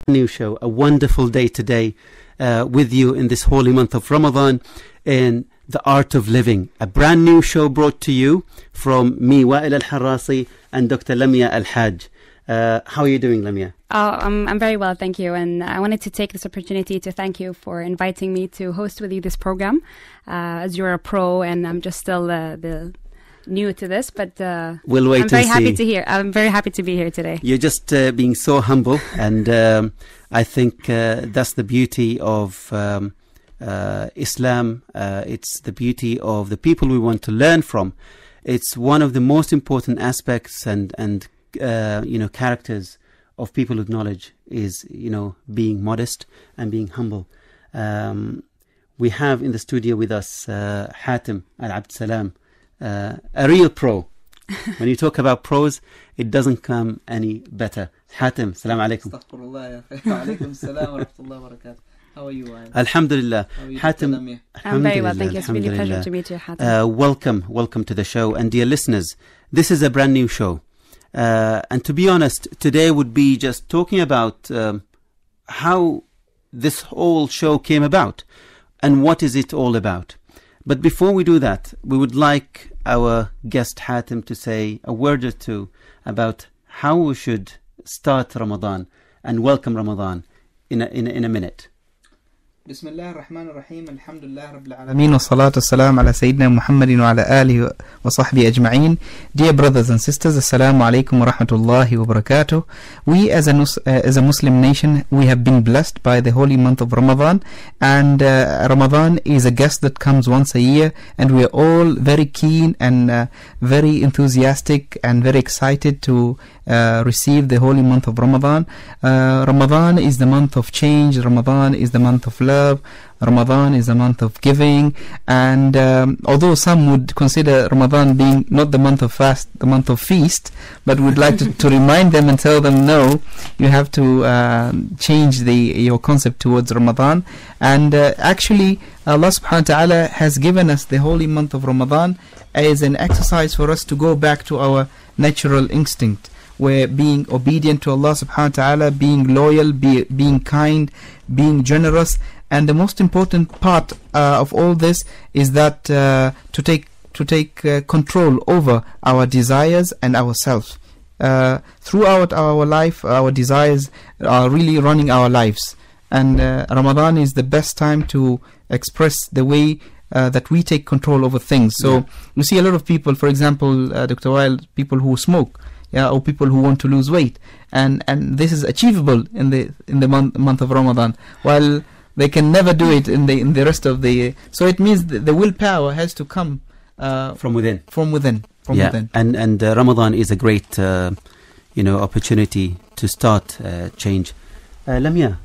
New show, a wonderful day today with you in this holy month of Ramadan in The Art of Living. A brand new show brought to you from me, Wa'il Al-Harrasi, and Dr. Lamia Al-Hajj. How are you doing, Lamia? I'm very well, thank you. And I wanted to take this opportunity to thank you for inviting me to host with you this program. As you're a pro and I'm just still the new to this, but we'll wait. I'm very happy to be here today. You're just being so humble, and I think that's the beauty of Islam. It's the beauty of the people we want to learn from. It's one of the most important aspects and characters of people with knowledge is being modest and being humble. We have in the studio with us Hatim Al-Abd Salam, a real pro. When you talk about pros, it doesn't come any better. Hatim, salam alaikum. Astaghfirullah, alaikum salam wa rahmatullahi wa barakatuh. How are you? Alhamdulillah. Hatim, I'm very well, thank you. It's really a pleasure to meet you, Hatim. Welcome to the show. And dear listeners, this is a brand new show. And to be honest, today would be just talking about how this whole show came about and what is it all about. But before we do that, we would like our guest Hatim to say a word or two about how we should start Ramadan and welcome Ramadan in a minute. Bismillah ar-Rahman ar-Rahim, alhamdulillah rabbil alameen, wa salatu salam ala Sayyidina Muhammadin wa ala alihi wa sahbihi ajma'een. Dear brothers and sisters, assalamu alaikum wa rahmatullahi wa barakatuh. We as a Muslim nation, we have been blessed by the holy month of Ramadan, and Ramadan is a guest that comes once a year, and we are all very keen and very enthusiastic and very excited to receive the holy month of Ramadan. Ramadan is the month of change. Ramadan is the month of love. Ramadan is a month of giving, and although some would consider Ramadan being not the month of fast, the month of feast, but we'd like to remind them and tell them, no, you have to change your concept towards Ramadan. And actually Allah subhanahu wa ta'ala has given us the holy month of Ramadan as an exercise for us to go back to our natural instinct, where being obedient to Allah subhanahu wa ta'ala, being loyal, being kind, being generous. And the most important part of all this is that to take control over our desires and ourselves. Throughout our life, our desires are really running our lives, and Ramadan is the best time to express the way that we take control over things. So you see a lot of people, for example, Dr. Wild, people who smoke, or people who want to lose weight, and this is achievable in the month of Ramadan, while they can never do it in the rest of the year. So it means the willpower has to come from within. From within. And Ramadan is a great opportunity to start change. Lamia,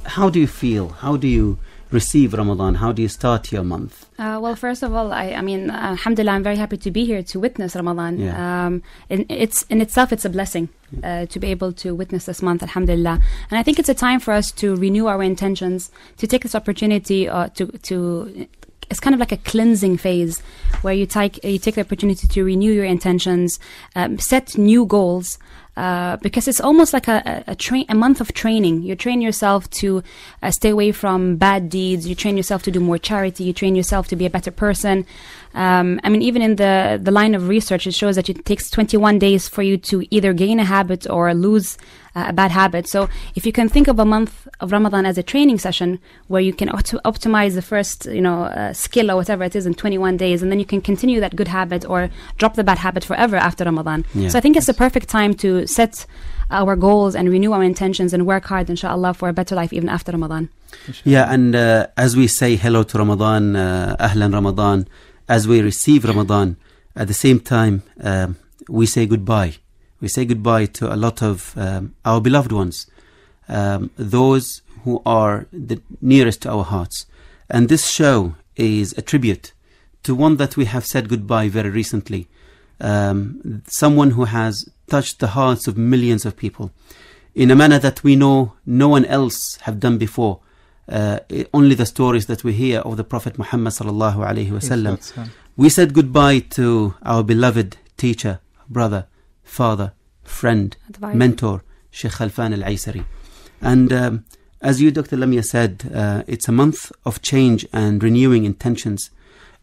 how do you feel? How do you receive Ramadan? How do you start your month? Well, first of all, I mean, alhamdulillah, I'm very happy to be here to witness Ramadan. It's in itself, it's a blessing to be able to witness this month, alhamdulillah. And I think it's a time for us to renew our intentions, to take this opportunity to it's kind of like a cleansing phase where you take the opportunity to renew your intentions, set new goals. Because it's almost like a month of training. You train yourself to stay away from bad deeds. You train yourself to do more charity. You train yourself to be a better person. I mean, even in the line of research, it shows that it takes 21 days for you to either gain a habit or lose a bad habit. So if you can think of a month of Ramadan as a training session where you can optimize the first, skill or whatever it is in 21 days, and then you can continue that good habit or drop the bad habit forever after Ramadan. Yeah. So I think it's the perfect time to set our goals and renew our intentions and work hard, inshallah, for a better life even after Ramadan. Yeah, and as we say hello to Ramadan, Ahlan Ramadan, as we receive Ramadan, at the same time, we say goodbye. We say goodbye to a lot of our beloved ones, those who are the nearest to our hearts. And this show is a tribute to one that we have said goodbye very recently. Someone who has touched the hearts of millions of people in a manner that we know no one else have done before. Only the stories that we hear of the Prophet Muhammad sallallahu alaihi wasallam. Yes, we said goodbye to our beloved teacher, brother, father, friend, mentor, Sheikh Khalfan Al-Aysari. And as you, Dr. Lamia, said, it's a month of change and renewing intentions.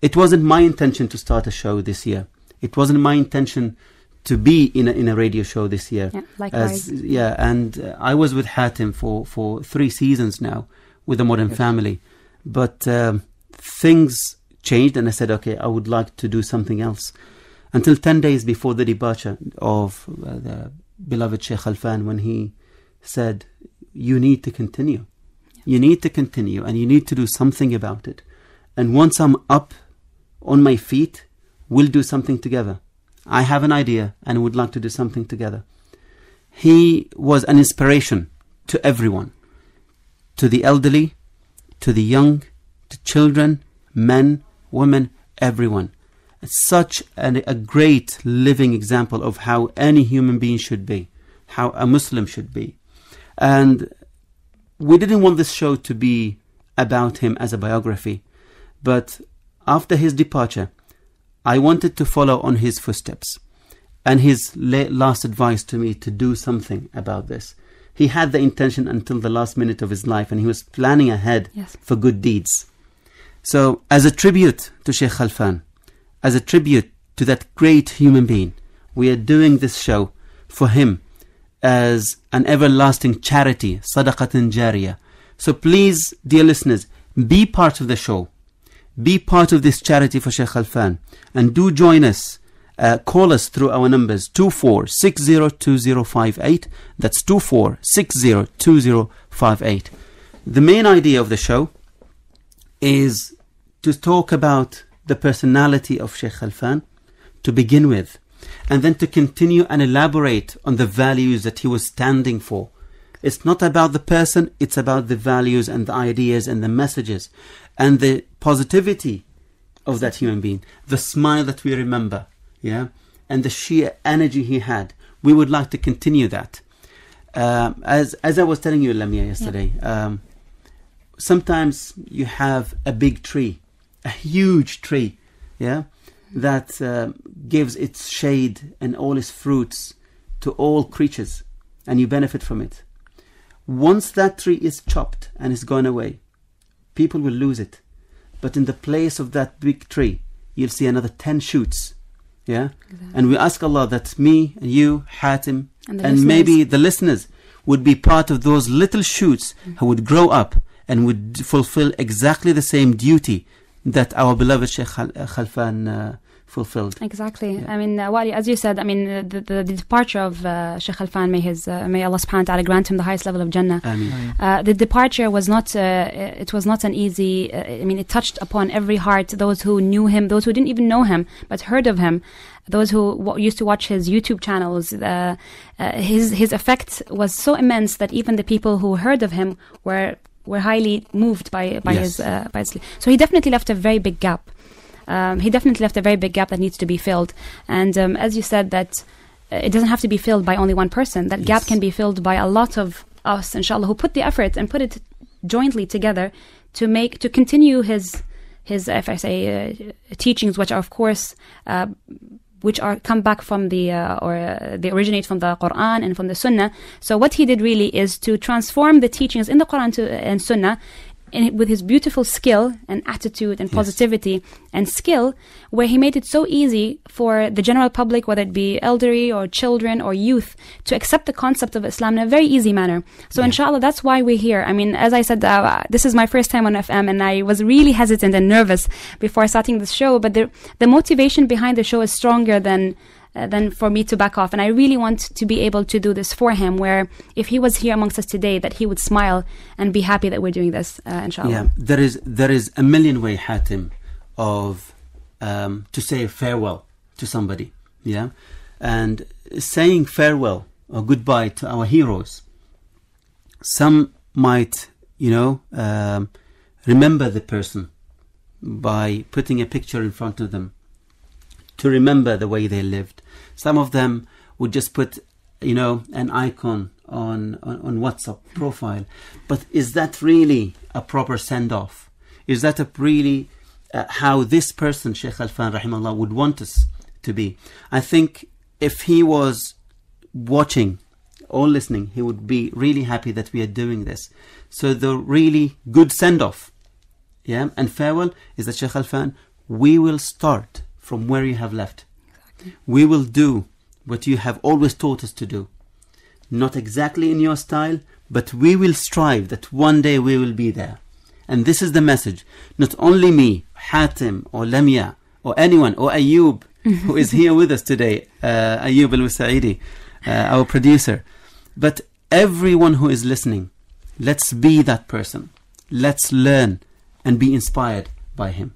It wasn't my intention to start a show this year. It wasn't my intention to be in a radio show this year. Yeah, likewise. And I was with Hatim for 3 seasons now with the Modern Family. But things changed, and I said, okay, I would like to do something else. Until 10 days before the departure of the beloved Sheikh Khalfan, when he said, you need to continue. You need to continue, and you need to do something about it. And once I'm up on my feet, we'll do something together. I have an idea and would like to do something together. He was an inspiration to everyone, to the elderly, to the young, to children, men, women, everyone. It's such a great living example of how any human being should be, how a Muslim should be. And we didn't want this show to be about him as a biography, but after his departure, I wanted to follow on his footsteps and his last advice to me to do something about this. He had the intention until the last minute of his life, and he was planning ahead for good deeds. So as a tribute to Sheikh Khalfan, as a tribute to that great human being, we are doing this show for him as an everlasting charity, sadaqatan jariyah. So please, dear listeners, be part of the show. Be part of this charity for Sheikh Khalfan, and do join us. Call us through our numbers 24602058. That's 24602058. The main idea of the show is to talk about the personality of Sheikh Khalfan to begin with, and then to continue and elaborate on the values that he was standing for. It's not about the person, it's about the values and the ideas and the messages and the positivity of that human being, the smile that we remember, and the sheer energy he had. We would like to continue that. As I was telling you, Lamia, yesterday, sometimes you have a big tree, a huge tree, that gives its shade and all its fruits to all creatures, and you benefit from it. Once that tree is chopped and is gone away, people will lose it. But in the place of that big tree, you'll see another 10 shoots. Exactly. And we ask Allah that me and you, Hatim, and maybe the listeners would be part of those little shoots who would grow up and would fulfill exactly the same duty that our beloved Sheikh Khalfan fulfilled. Exactly. I mean, Wali, as you said, I mean, the departure of Sheikh Khalfan, may Allah subhanahu wa ta'ala grant him the highest level of Jannah. The departure was not, it was not an easy, it touched upon every heart, those who knew him, those who didn't even know him, but heard of him, those who used to watch his YouTube channels. His effect was so immense that even the people who heard of him were highly moved by his. So he definitely left a very big gap. That needs to be filled. And as you said, that it doesn't have to be filled by only one person. That gap can be filled by a lot of us, inshallah, who put the effort and put it jointly together to continue his if I say teachings, which are of course come back from they originate from the Quran and from the Sunnah. So what he did really is to transform the teachings in the Quran and Sunnah with his beautiful skill and attitude and positivity and skill, where he made it so easy for the general public, whether it be elderly or children or youth, to accept the concept of Islam in a very easy manner. So inshallah, that's why we're here. I mean, as I said, this is my first time on FM, and I was really hesitant and nervous before starting this show, but the motivation behind the show is stronger than for me to back off. And I really want to be able to do this for him, where if he was here amongst us today, that he would smile and be happy that we're doing this, inshallah. Yeah, there is a million way, Hatim, of to say farewell to somebody. And saying farewell or goodbye to our heroes, some might remember the person by putting a picture in front of them to remember the way they lived. Some of them would just put, an icon on WhatsApp profile. But is that really a proper send-off? Is that really how this person, Sheikh Khalfan, rahimahullah, would want us to be? I think if he was watching all listening, he would be really happy that we are doing this. So the really good send-off, and farewell is that Sheikh Alfan, we will start from where you have left. Exactly. We will do what you have always taught us to do. Not exactly in your style, but we will strive that one day we will be there. And this is the message. Not only me, Hatim or Lamia or anyone, or Ayub, who is here with us today, Ayub al-Wasaidi, our producer, but everyone who is listening. Let's be that person. Let's learn and be inspired by him.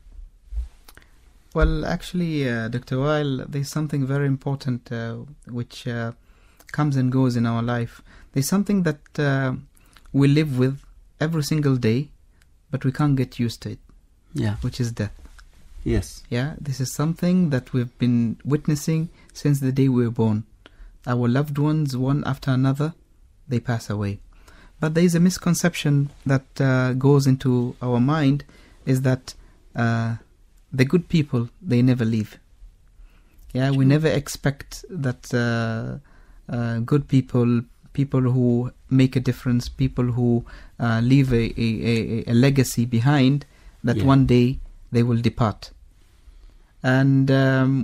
Well, actually, Dr. Weil, there's something very important which comes and goes in our life. There's something that we live with every single day, but we can't get used to it. Yeah. Which is death. Yes. Yeah, this is something that we've been witnessing since the day we were born. Our loved ones, one after another, they pass away. But there is a misconception that goes into our mind, is that the good people, they never leave. Yeah, we never expect that good people who make a difference, people who leave a legacy behind, that one day they will depart. And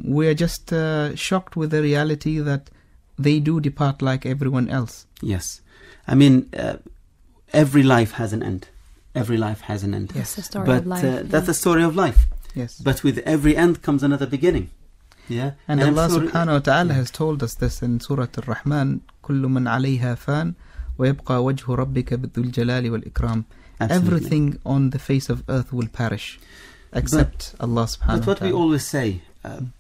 we are just shocked with the reality that they do depart like everyone else. Yes. I mean, every life has an end. Every life has an end. Yes, the story of life. That's the story of life. Yes. But with every end comes another beginning. Yeah. And Allah subhanahu wa ta'ala has told us this in Surah Al-Rahman, كُلُّ مَنْ عَلَيْهَا فَانٍ وَيَبْقَى وَجْهُ رَبِّكَ بِذُو الْجَلَالِ وَالْإِكْرَامِ. Everything on the face of earth will perish, except Allah subhanahu wa ta'ala. But what we always say,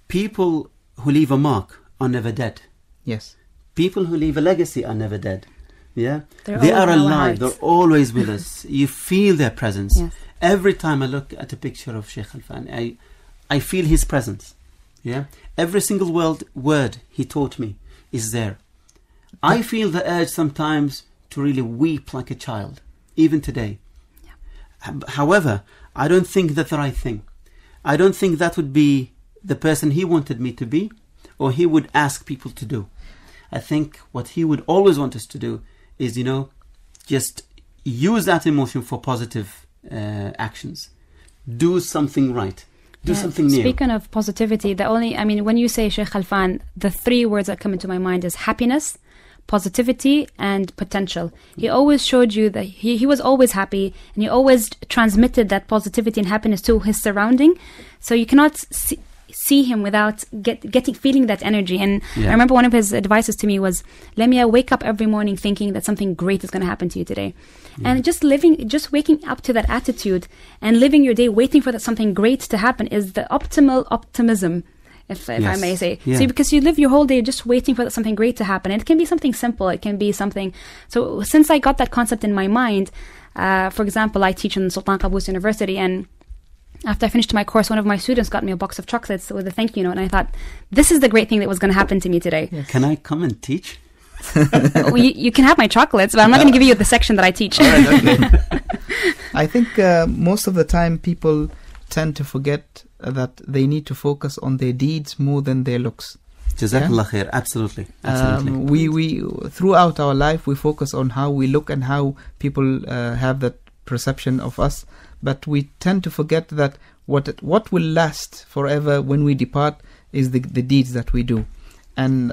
people who leave a mark are never dead. Yes. People who leave a legacy are never dead. Yeah, they are alive. They're always with us. You feel their presence. Yes. Every time I look at a picture of Sheikh Alfan, I feel his presence. Yeah, every single word he taught me is there. I feel the urge sometimes to really weep like a child, even today. Yeah. However, I don't think that's the right thing. I don't think that would be the person he wanted me to be, or he would ask people to do. I think what he would always want us to do is, just use that emotion for positive actions. Do something right. Do something new. Speaking of positivity, when you say Sheikh Alfan, the three words that come into my mind is happiness, positivity, and potential. He always showed you that he was always happy, and he always transmitted that positivity and happiness to his surrounding. So you cannot see him without feeling that energy. And I remember one of his advices to me was, Lamia, wake up every morning thinking that something great is going to happen to you today. And just waking up to that attitude and living your day waiting for that something great to happen is the optimal optimism, if I may say. So because you live your whole day just waiting for that something great to happen. And it can be something simple, it can be something. So since I got that concept in my mind, for example, I teach in Sultan Qaboos University, and after I finished my course, one of my students got me a box of chocolates with a thank you note, and I thought, this is the great thing that was going to happen to me today. Yes. Can I come and teach? Well, you can have my chocolates, but I'm not going to give you the section that I teach. All right, okay. I think most of the time people tend to forget that they need to focus on their deeds more than their looks. Jazakallah khair. Absolutely. We throughout our life, we focus on how we look and how people have that perception of us. But we tend to forget that what will last forever when we depart is the deeds that we do. And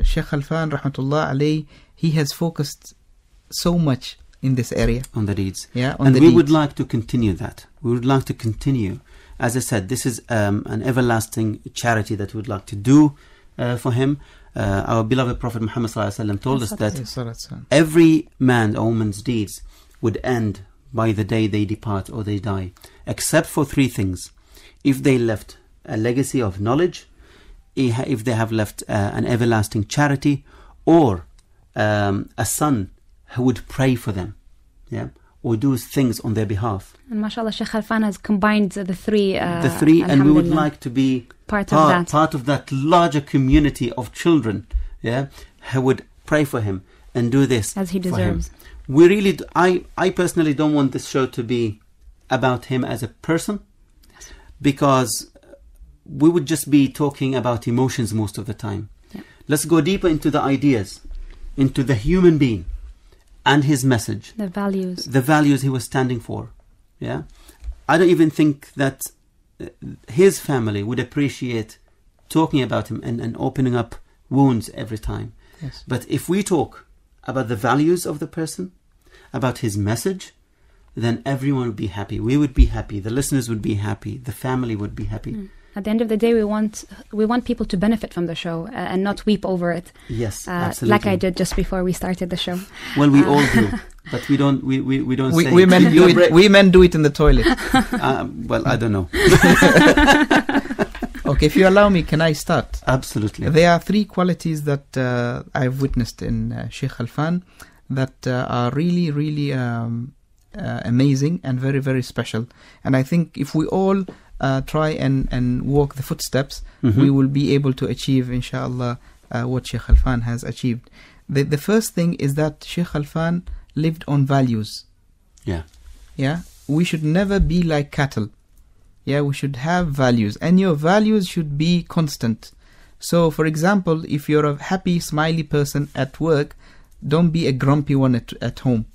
Sheikh Alfan, rahmatullah alayhi, he has focused so much in this area. On the deeds. Yeah, and we would like to continue that. We would like to continue. As I said, this is an everlasting charity that we would like to do for him. Our beloved Prophet Muhammad told us that every man or woman's deeds would end by the day they depart or they die, except for three things. If they left a legacy of knowledge, if they have left an everlasting charity, or a son who would pray for them, or do things on their behalf. And mashallah, Sheikh Alfan has combined the three. And we would like to be part of that larger community of children, who would pray for him and do this as he deserves. We really, I personally don't want this show to be about him as a person, because we would just be talking about emotions most of the time. Let's go deeper into the ideas. into the human being and his message, The values. the values he was standing for. Yeah, I don't even think that his family would appreciate talking about him and opening up wounds every time. Yes. But if we talk about the values of the person, about his message, then everyone would be happy. We would be happy. The listeners would be happy. The family would be happy. At the end of the day, we want people to benefit from the show and not weep over it. Yes, absolutely. Like I did just before we started the show. Well, we all do, but we don't. We don't say. We men do it. We men do it in the toilet. Well, I don't know. Okay, if you allow me, can I start? Absolutely. There are 3 qualities that I've witnessed in Sheikh Khalfan that are really, really amazing and very, very special. And I think if we all try and walk the footsteps, we will be able to achieve, inshallah, what Sheikh Khalfan has achieved. The first thing is that Sheikh Khalfan lived on values. Yeah, we should never be like cattle. Yeah, we should have values, and your values should be constant. So, for example, if you're a happy, smiley person at work, don't be a grumpy one at home.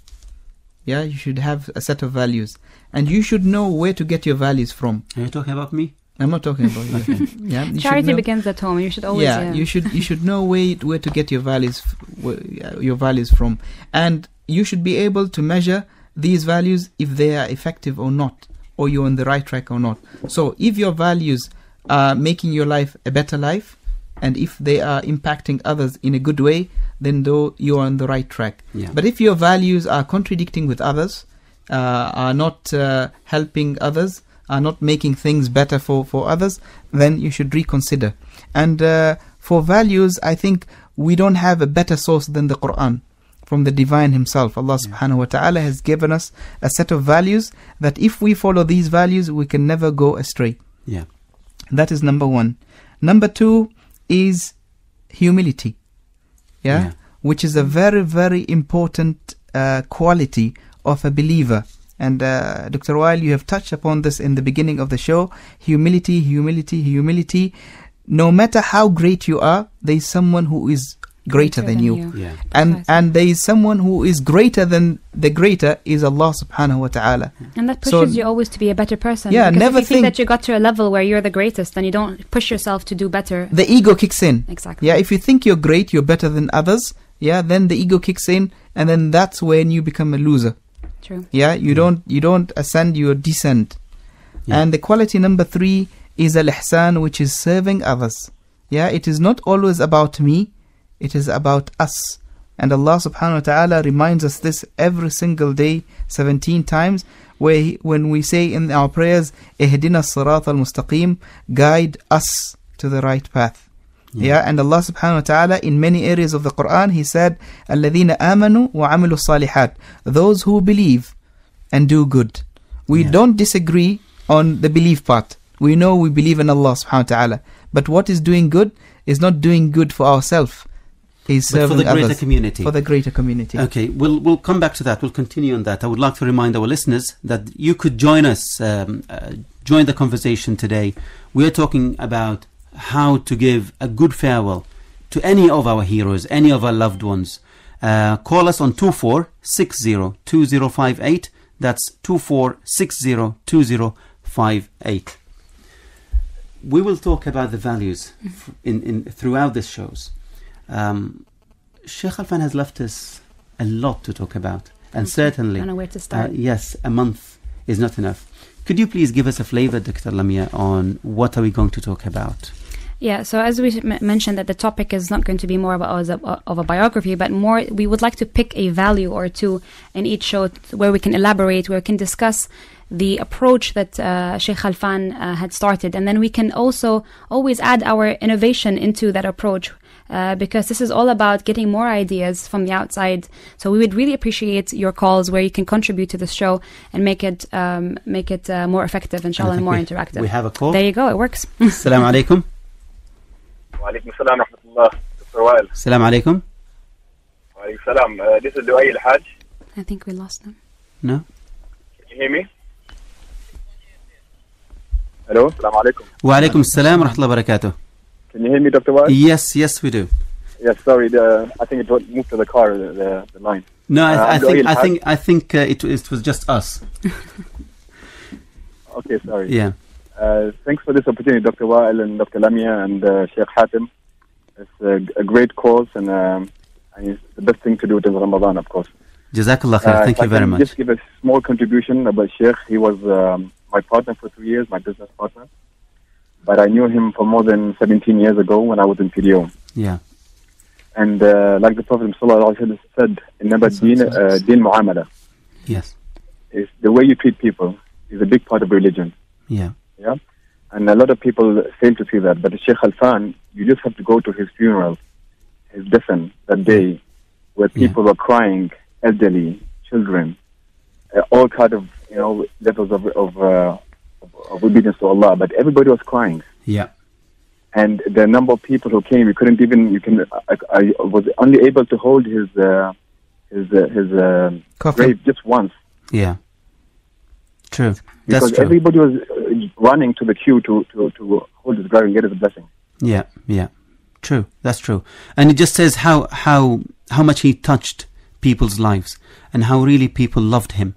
Yeah, you should have a set of values, and you should know where to get your values from. Are you talking about me? I'm not talking about you. Yeah, you Charity begins at home. You should always. Yeah, you should know where to get your values from, and you should be able to measure these values if they are effective or not, or you're on the right track or not. So if your values are making your life a better life, and if they are impacting others in a good way, then though you're on the right track. Yeah. But if your values are contradicting with others, are not helping others, are not making things better for others, then you should reconsider. And for values, I think we don't have a better source than the Quran. From the Divine Himself, Allah subhanahu wa ta'ala has given us a set of values that if we follow these values, we can never go astray. Yeah. That is number 1. Number 2 is humility. Yeah? Which is a very, very important quality of a believer. And Dr. Wael, you have touched upon this in the beginning of the show. Humility, humility, humility. No matter how great you are, there is someone who is greater than you. Yeah. And there is someone who is greater than the greater is Allah subhanahu wa ta'ala. And that pushes you always to be a better person. Yeah, because never if you think that you got to a level where you're the greatest, then you don't push yourself to do better. The ego kicks in. Exactly. Yeah, if you think you're great, you're better than others, yeah, then the ego kicks in, and then that's when you become a loser. True. Yeah, you don't ascend, you descend. Yeah. And the quality number 3 is al-ihsan, which is serving others. Yeah, it is not always about me, it is about us. And Allah subhanahu wa ta'ala reminds us this every single day, 17 times, when we say in our prayers, Ihdina as-sirat al-mustaqim, guide us to the right path. Yeah, and Allah subhanahu wa ta'ala in many areas of the Quran, He said, الَّذِينَ آمَنُوا وَعَمِلُوا الصَّالِحَاتِ, those who believe and do good. We don't disagree on the belief part. We know we believe in Allah subhanahu wa ta'ala. But what is doing good is not doing good for ourselves. Is serving for the greater others, community. For the greater community. Okay, we'll come back to that. We'll continue on that. I would like to remind our listeners that you could join us, join the conversation today. We're talking about how to give a good farewell to any of our heroes, any of our loved ones. Call us on 24602058. That's 24602058. We will talk about the values in throughout this shows. Sheikh Khalfan has left us a lot to talk about, and certainly I don't know where to start. Yes, a month is not enough. Could you please give us a flavor, Dr. Lamia, on what are we going to talk about? Yeah, so as we mentioned, that the topic is not going to be more of a biography, but more we would like to pick a value or two in each show where we can elaborate, where we can discuss the approach that Sheikh Khalfan had started, and then we can also always add our innovation into that approach. Because this is all about getting more ideas from the outside. So we would really appreciate your calls where you can contribute to the show and make it more effective, inshallah, and more interactive. We have a call. There you go, it works. Assalamu alaikum. Wa alaikum salam wa rahmatullah. Dr. Wael. Assalamu alaikum. Wa alaikum salam. This is Luay al-Hajj. I think we lost them. No? Can you hear me? Hello? Assalamu alaikum. Wa alaikum salam wa rahmatullahi wa barakatuh. Can you hear me, Dr. Wael? Yes, we do. Yes, sorry. I think it moved to the car. The line. No, I think it was just us. Okay, sorry. Yeah. Thanks for this opportunity, Dr. Wael and Dr. Lamia and Sheikh Hatem. It's a great cause, and it's the best thing to do in Ramadan, of course. Jazakallah khair. Thank you very much. Just give a small contribution about Sheikh. He was my partner for 3 years, my business partner. But I knew him for more than 17 years ago when I was in PDO. Yeah. And like the Prophet ﷺ said, "Innama din mu'amala." Yes. It's the way you treat people is a big part of religion. Yeah. Yeah. And a lot of people fail to see that. But Sheikh Alfan, you just have to go to his funeral, his dafn that day, where people were crying, elderly, children, all kind of levels of obedience to Allah. But everybody was crying. Yeah. And the number of people who came, I was only able to hold his grave just once. Yeah. True. Because That's true. everybody was running to the queue to hold his grave and get his blessing. Yeah. Yeah. True. That's true. And it just says how much he touched people's lives and how really people loved him.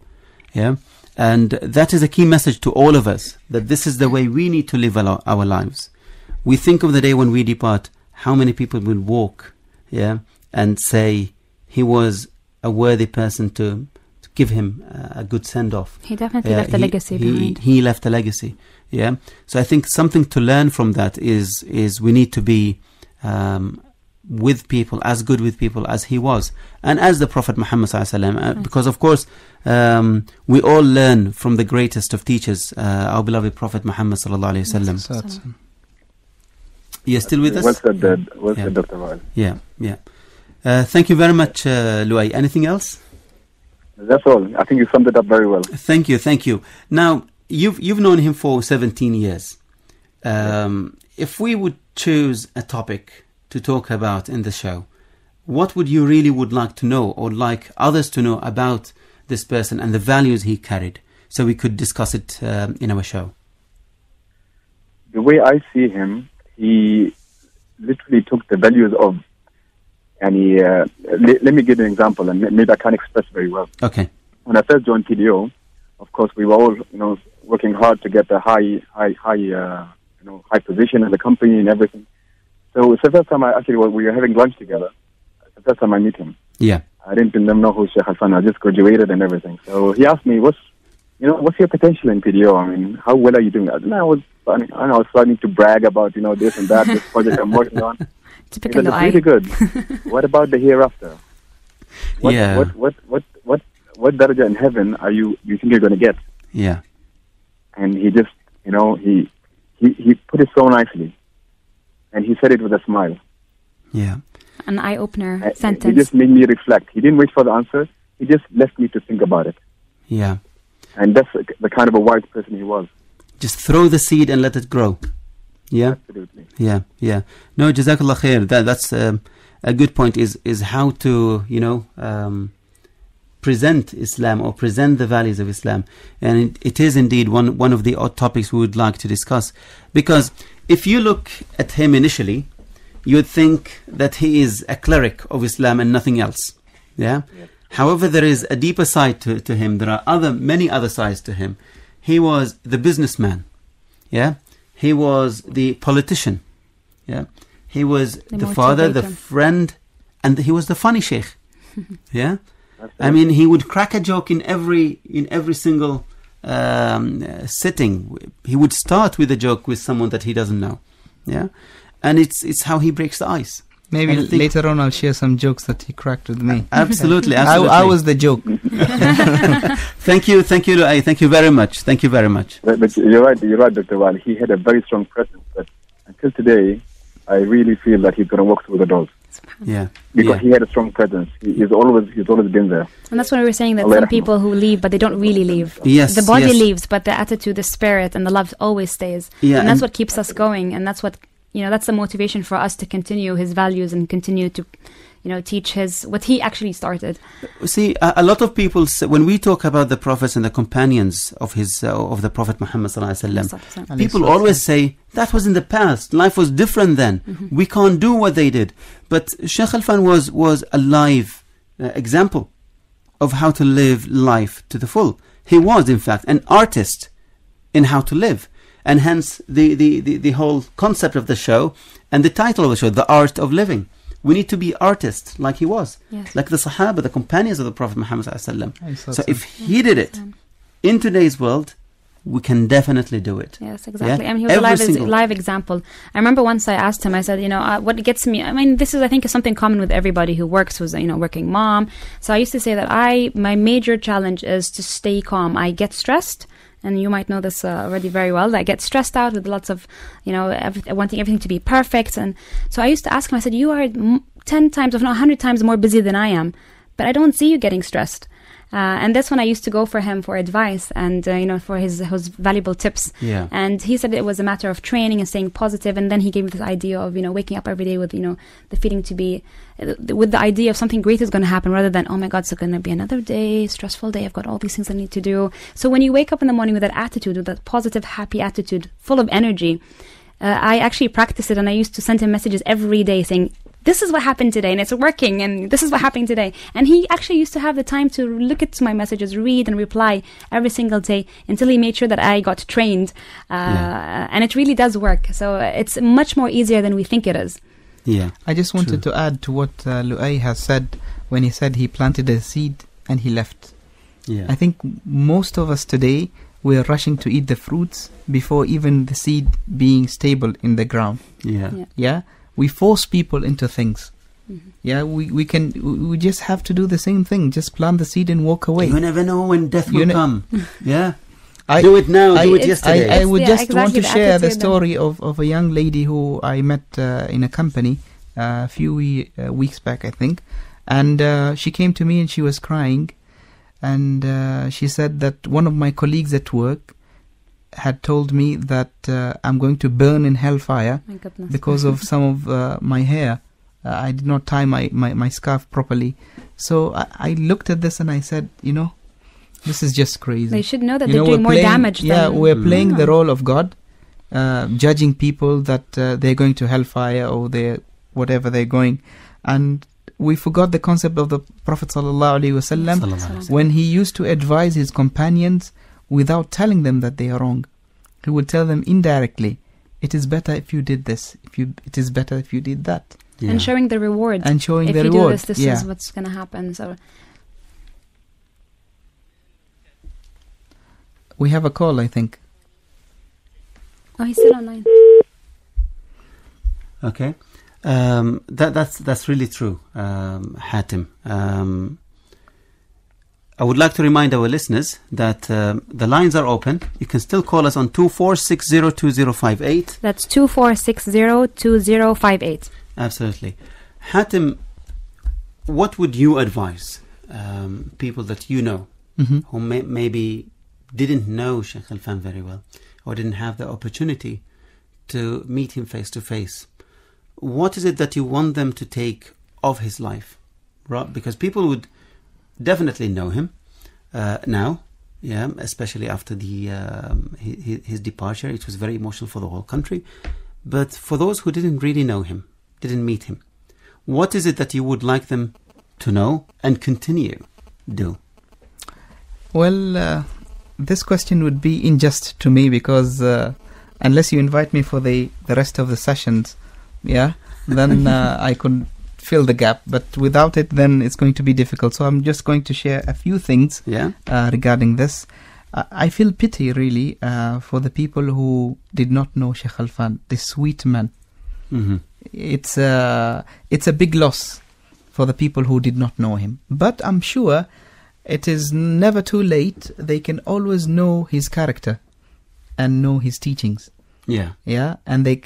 Yeah. And that is a key message to all of us, that this is the way we need to live our lives. We think of the day when we depart, how many people will walk, and say he was a worthy person to give him a good send-off. He definitely left a legacy behind. He left a legacy, So I think something to learn from that is we need to be with people, as good with people as he was, and as the Prophet Muhammad ﷺ, because of course we all learn from the greatest of teachers, our beloved Prophet Muhammad ﷺ. You're still with us? Well said, Dr. Wael. Yeah. Thank you very much, Luay. Anything else? That's all. I think you summed it up very well. Thank you. Now, you've known him for 17 years. If we would choose a topic to talk about in the show, what would you really would like to know, or like others to know about this person and the values he carried, so we could discuss it in our show? The way I see him, he literally took the values of, and let me give an example, and maybe I can't express very well. Okay. When I first joined PDO, of course, we were all, working hard to get the high position in the company and everything. So it's the first time we were having lunch together. It's the first time I meet him. Yeah. I didn't know who Sheikh Hassan. I just graduated and everything. So he asked me, what's your potential in PDO? I mean, how well are you doing? And I was starting to brag about, this and that, this project I'm working on. Typical It's really good. What about the hereafter? What daraja in heaven you think you're going to get? Yeah. And he just, he put it so nicely. And he said it with a smile. Yeah. An eye-opener sentence. He just made me reflect. He didn't wait for the answer. He just left me to think about it. Yeah. And that's the kind of a wise person he was. Just throw the seed and let it grow. Yeah. Absolutely. Yeah. No, Jazakallah khair. That's a good point. Is how to present Islam or present the values of Islam, and it is indeed one of the odd topics we would like to discuss, because if you look at him initially, you would think that he is a cleric of Islam and nothing else. Yeah. Yes. However, there is a deeper side to him. There are many other sides to him. He was the businessman. Yeah. He was the politician. Yeah. He was the father, the friend, and he was the funny sheikh. Yeah. I mean, he would crack a joke in every single sitting. He would start with a joke with someone that he doesn't know. Yeah. And it's how he breaks the ice. Maybe later on I'll share some jokes that he cracked with me. Absolutely. I was the joke. Thank you, Luay. Thank you very much. But you're right, Dr. Wael. He had a very strong presence, but until today, I really feel that he's going to walk through the doors. Yeah. Because he had a strong presence. He's always been there. And that's why we were saying that some people who leave, but they don't really leave. Yes. The body leaves, but the attitude, the spirit, and the love always stays. Yeah, and that's what keeps us going. And that's what, that's the motivation for us to continue his values and continue to, teach what he actually started. See, a lot of people say, when we talk about the prophets and the companions of the Prophet Muhammad sallallahu alaihi wasallam, people always say that was in the past. Life was different then. We can't do what they did. But Sheikh Al-Fan was a live example of how to live life to the full. He was, in fact, an artist in how to live. And hence the whole concept of the show and the title of the show, The Art of Living. We need to be artists like he was. Yes. Like the Sahaba, the companions of the Prophet Muhammad sallallahu alaihi wasallam. So if he did it in today's world, we can definitely do it. Yes, exactly. Yeah? I mean, he was a live example. I remember once I asked him, I said, what gets me, I mean, this is, I think, is something common with everybody who works, who's, working mom. So I used to say that my major challenge is to stay calm. I get stressed, and you might know this already very well. I get stressed out with lots of, wanting everything to be perfect. And so I used to ask him, I said, you are 10 times, if not 100 times more busy than I am, but I don't see you getting stressed. And that's when I used to go for him for advice and, for his valuable tips. Yeah. And he said it was a matter of training and staying positive. And then he gave me this idea of, waking up every day with, the feeling to be, with the idea of something great is going to happen rather than, oh my God, it's going to be another day, stressful day. I've got all these things I need to do. So when you wake up in the morning with that attitude, with that positive, happy attitude, full of energy, I actually practiced it, and I used to send him messages every day saying, this is what happened today, and it's working, and this is what happened today. And he actually used to have the time to look at my messages, read and reply every single day until he made sure that I got trained. And it really does work. So it's much more easier than we think it is. Yeah. I just wanted to add to what Lu'ay has said when he said he planted a seed and he left. Yeah. I think most of us today, we're rushing to eat the fruits before even the seed being stable in the ground. Yeah. We force people into things. Yeah, we just have to do the same thing. Just plant the seed and walk away. You never know when death will come. Yeah. Do it now, do it yesterday. I would just want to share the story of a young lady who I met in a company a few weeks back, I think. And she came to me and she was crying. And she said that one of my colleagues at work had told me that I'm going to burn in hellfire because of some of my hair. I did not tie my scarf properly. So I looked at this and I said, this is just crazy. They should know that they're doing more damage than... we're playing the role of God, judging people that they're going to hellfire or whatever they're going. And we forgot the concept of the Prophet ﷺ when he used to advise his companions without telling them that they are wrong. He would tell them indirectly, it is better if you did this, it is better if you did that. Yeah. And showing the reward. And showing if the you reward. do this is what's going to happen. So we have a call, I think. Oh, he's still online. Okay. That's really true, Hatim. I would like to remind our listeners that the lines are open. You can still call us on 24602058. That's 24602058. Absolutely. Hatim, what would you advise people that you know who maybe didn't know Sheikh Al-Fan very well or didn't have the opportunity to meet him face to face? What is it that you want them to take of his life? Right? Because people would definitely know him now, especially after his departure. It was very emotional for the whole country. But for those who didn't really know him, didn't meet him, what is it that you would like them to know and continue do? Well, this question would be unjust to me because unless you invite me for the rest of the sessions, then I could fill the gap, but without it then it's going to be difficult. So I'm just going to share a few things regarding this. I feel pity really for the people who did not know Sheikh Al-Fan, this sweet man. It's a big loss for the people who did not know him, but I'm sure it is never too late. They can always know his character and know his teachings. And they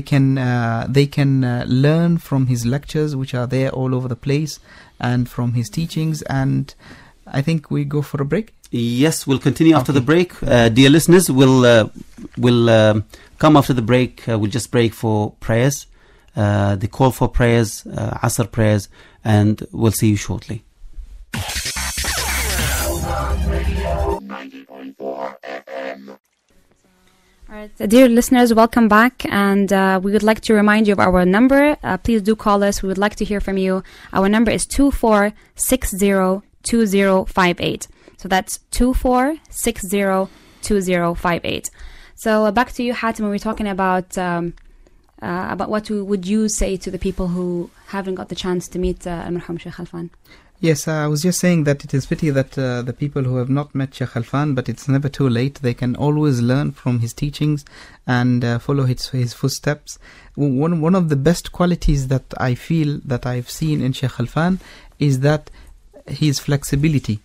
can learn from his lectures, which are there all over the place, and from his teachings. And I think we go for a break. Yes, we'll continue after the break. Dear listeners, we'll come after the break. We'll just break for prayers. the call for prayers, Asr prayers, and we'll see you shortly. All right, dear listeners, welcome back, and we would like to remind you of our number. Please do call us. We would like to hear from you. Our number is 24602058. So that's 24602058. So back to you, Hatim. We were talking about what would you say to the people who haven't got the chance to meet Al-Marhum Sheikh Khalfan? Yes, I was just saying that it is pity that the people who have not met Sheikh Khalfan, but it's never too late. They can always learn from his teachings and follow his footsteps. One of the best qualities that I feel that I've seen in Sheikh Khalfan is that his flexibility.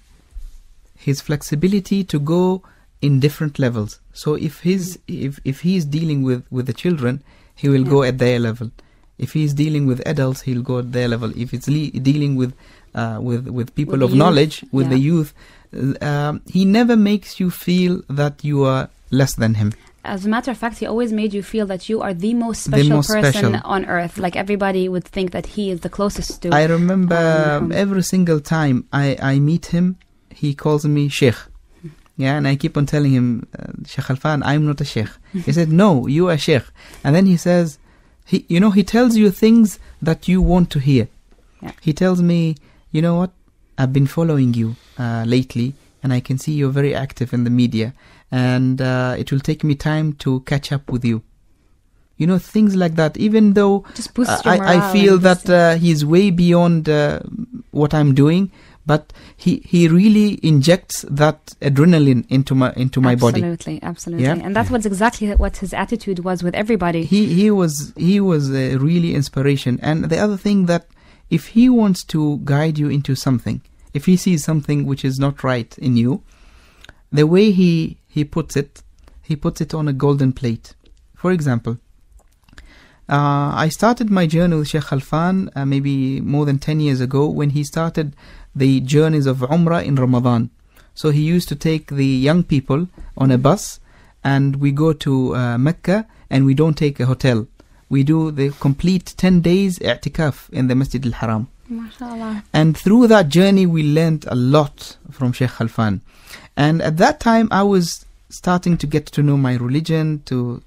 His flexibility to go in different levels. So if he's dealing with the children, he will go at their level. If he's dealing with adults, he'll go at their level. If it's dealing with people of knowledge, with the youth, he never makes you feel that you are less than him. As a matter of fact, he always made you feel that you are the most special person on earth. Like everybody would think that he is the closest to. I remember every single time I meet him, he calls me Sheikh. Yeah, and I keep on telling him, Sheikh Khalfan, I'm not a Sheikh. He said, no, you are Sheikh. And then he says, he tells you things that you want to hear. Yeah. He tells me, you know what, I've been following you lately, and I can see you're very active in the media, and it will take me time to catch up with you. You know, things like that. Even though just boosts your morale, I feel that he's way beyond what I'm doing, but he really injects that adrenaline into my body. Absolutely. Yeah? And that's what's exactly what his attitude was with everybody. He was a really inspiration. And the other thing, that if he wants to guide you into something, if he sees something which is not right in you, the way he puts it on a golden plate. For example, I started my journey with Sheikh Khalfan maybe more than 10 years ago, when he started the journeys of Umrah in Ramadan. So he used to take the young people on a bus, and we go to Mecca, and we don't take a hotel. We do the complete 10 days i'tikaf in the Masjid al-Haram. MashaAllah. And through that journey, we learned a lot from Sheikh Khalfan. And at that time, I was starting to get to know my religion, to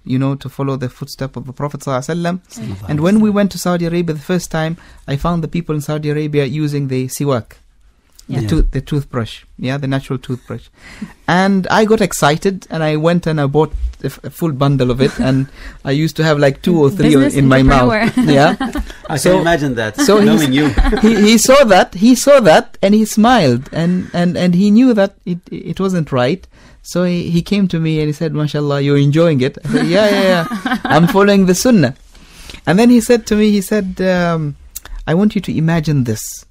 follow the footsteps of the Prophet ﷺ. And when we went to Saudi Arabia the first time, I found the people in Saudi Arabia using the siwak, the toothbrush, the natural toothbrush. And I got excited, and I went and I bought a full bundle of it, and I used to have like 2 or 3 in my mouth. Yeah, I can imagine that. So knowing you, he saw that, and he smiled, and he knew that it wasn't right. So he came to me and he said, "MashaAllah, you're enjoying it." I said, yeah. I'm following the Sunnah. And then he said to me, I want you to imagine this,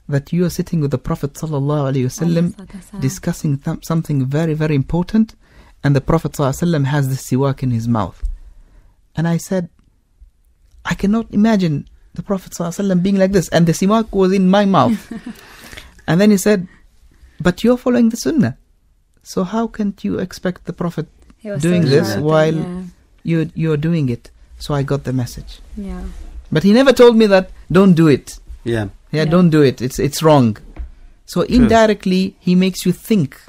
that you are sitting with the Prophet ﷺ discussing something very, very important, and the Prophet ﷺ has the siwak in his mouth. And I said, I cannot imagine the Prophet ﷺ being like this, and the siwak was in my mouth. And then he said, but you're following the Sunnah, so how can't you expect the Prophet doing this while you're doing it? So I got the message. Yeah. But he never told me that don't do it. Yeah, don't do it. It's wrong. So indirectly, he makes you think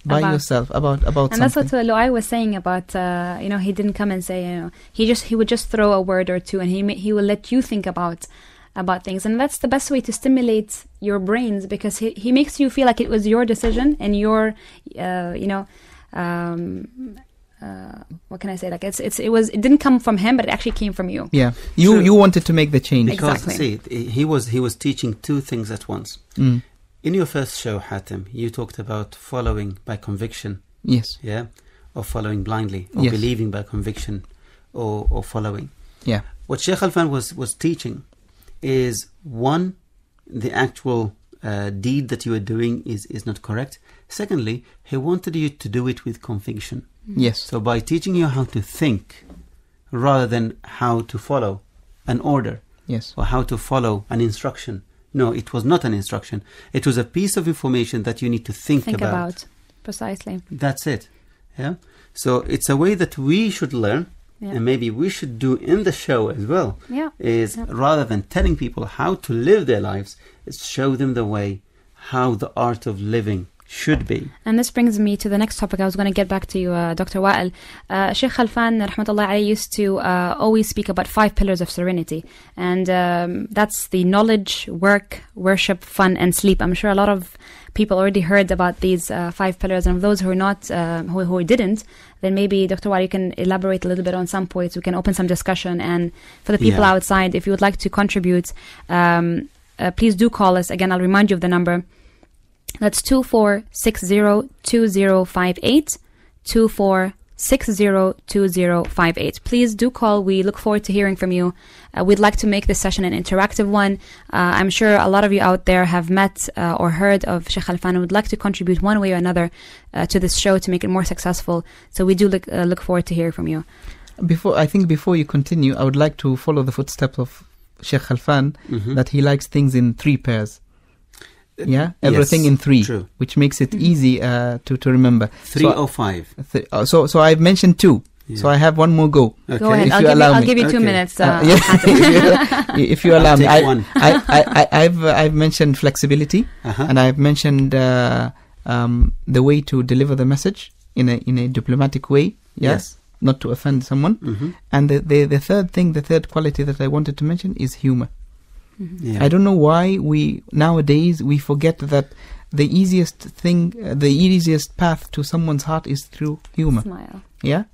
by yourself about and something. that's what Luai was saying about he didn't come and say he would just throw a word or two, and he will let you think about things, and that's the best way to stimulate your brains, because he makes you feel like it was your decision and your what can I say? Like it didn't come from him, but it actually came from you. Yeah, you wanted to make the change. Because he was teaching 2 things at once. In your first show, Hatim, you talked about following by conviction. Yes. Yeah, or following blindly, or believing by conviction, or following. Yeah. What Sheikh Khalfan was teaching is, one, the actual deed that you are doing is not correct. Secondly, he wanted you to do it with conviction. Yes. So by teaching you how to think rather than how to follow an order, or how to follow an instruction. No, it was not an instruction. It was a piece of information that you need to think about. Precisely. That's it. Yeah. So it's a way that we should learn and maybe we should do in the show as well, is rather than telling people how to live their lives, is show them the way how the art of living should be. And this brings me to the next topic. I was going to get back to you, Dr. Wa'il. Sheikh Khalfan, rahmatullah alayhi, used to always speak about 5 pillars of serenity. And that's the knowledge, work, worship, fun, and sleep. I'm sure a lot of people already heard about these 5 pillars. And of those who are not, who didn't, then maybe, Dr. Wa'il, you can elaborate a little bit on some points. We can open some discussion. And for the people outside, if you would like to contribute, please do call us. Again, I'll remind you of the number. That's 24602058, 24602058. Please do call. We look forward to hearing from you. We'd like to make this session an interactive one. I'm sure a lot of you out there have met or heard of Sheikh Khalfan and would like to contribute one way or another to this show to make it more successful. So we do look forward to hearing from you. Before you continue, I would like to follow the footsteps of Sheikh Khalfan, that he likes things in 3 pairs. Yeah, everything in 3, true. Which makes it easy to remember. 3 or 5. So I've mentioned 2. Yeah. So I have one more go. Okay. Go ahead. I'll give you 2 minutes. If you allow me, I've mentioned flexibility, and I've mentioned the way to deliver the message in a diplomatic way. Yes. Not to offend someone. And the third thing, the third quality that I wanted to mention is humor. I don't know why nowadays we forget that the easiest path to someone's heart is through humor. Smile. Yeah?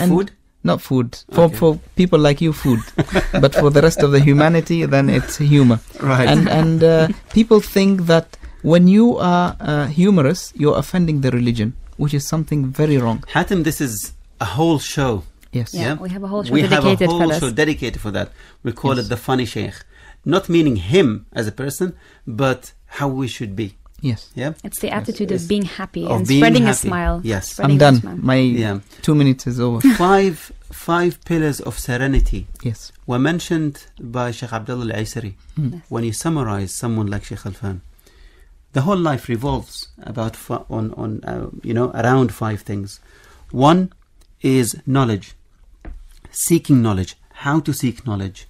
Food? Not food. For people like you, food. But for the rest of the humanity, then it's humor. Right. And people think that when you are humorous, you're offending the religion, which is something very wrong. Hatem, this is a whole show. Yes. Yeah, we have a whole show dedicated for that. We call it the funny sheikh. Not meaning him as a person, but how we should be. Yes. Yeah. It's the attitude of being happy and spreading a smile. Yes. I'm done. My 2 minutes is over. 5 pillars of serenity. Yes. Were mentioned by Sheikh Abdullah Al-Aysari. When you summarize someone like Sheikh Khalfan, the whole life revolves about around 5 things. 1 is knowledge, seeking knowledge, how to seek knowledge.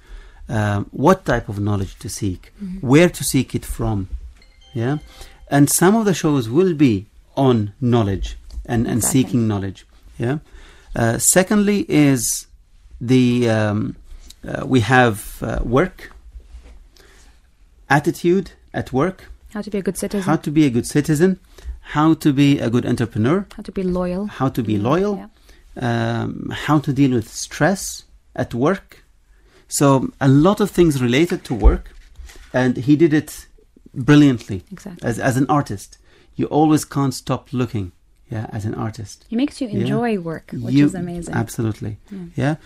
What type of knowledge to seek, where to seek it from, and some of the shows will be on knowledge and seeking knowledge. Secondly is we have work, attitude at work, how to be a good citizen, how to be a good entrepreneur, how to be loyal, how to deal with stress at work. So a lot of things related to work, and he did it brilliantly. Exactly. As an artist, you always can't stop looking. As an artist, it makes you enjoy work, which is amazing. Absolutely.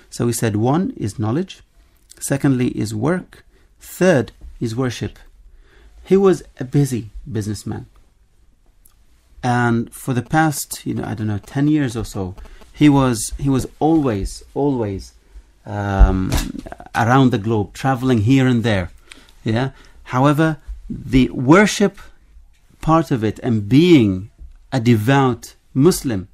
So we said 1 is knowledge, secondly is work, third is worship. He was a busy businessman, and for the past 10 years or so, he was always around the globe, traveling here and there. However, the worship part of it and being a devout Muslim,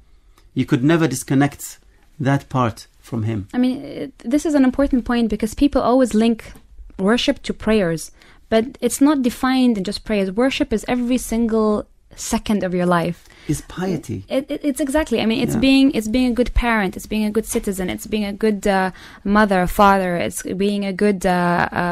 you could never disconnect that part from him. I mean, this is an important point because people always link worship to prayers, but it's not defined in just prayers. Worship is every single second of your life. Is piety. It's exactly. I mean, it's being a good parent. It's being a good citizen. It's being a good mother, father. It's being a good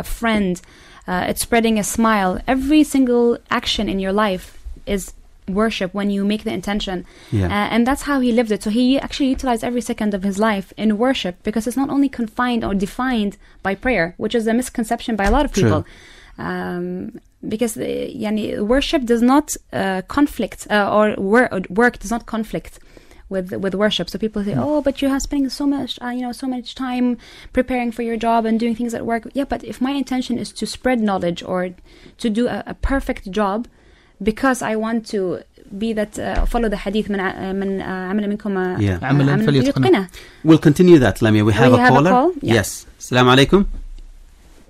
friend. It's spreading a smile. Every single action in your life is worship when you make the intention. And that's how he lived it. So he actually utilized every second of his life in worship because it's not only confined or defined by prayer, which is a misconception by a lot of people. Because worship does not conflict, or work does not conflict with worship. So people say, "Oh, but you have spending so much time preparing for your job and doing things at work." Yeah, but if my intention is to spread knowledge or to do a perfect job, because I want to be that follow the hadith من عمل منكم عملا فليتقنه. We'll continue that, Lamia. We have a caller. Call? Yes. Assalamu alaikum.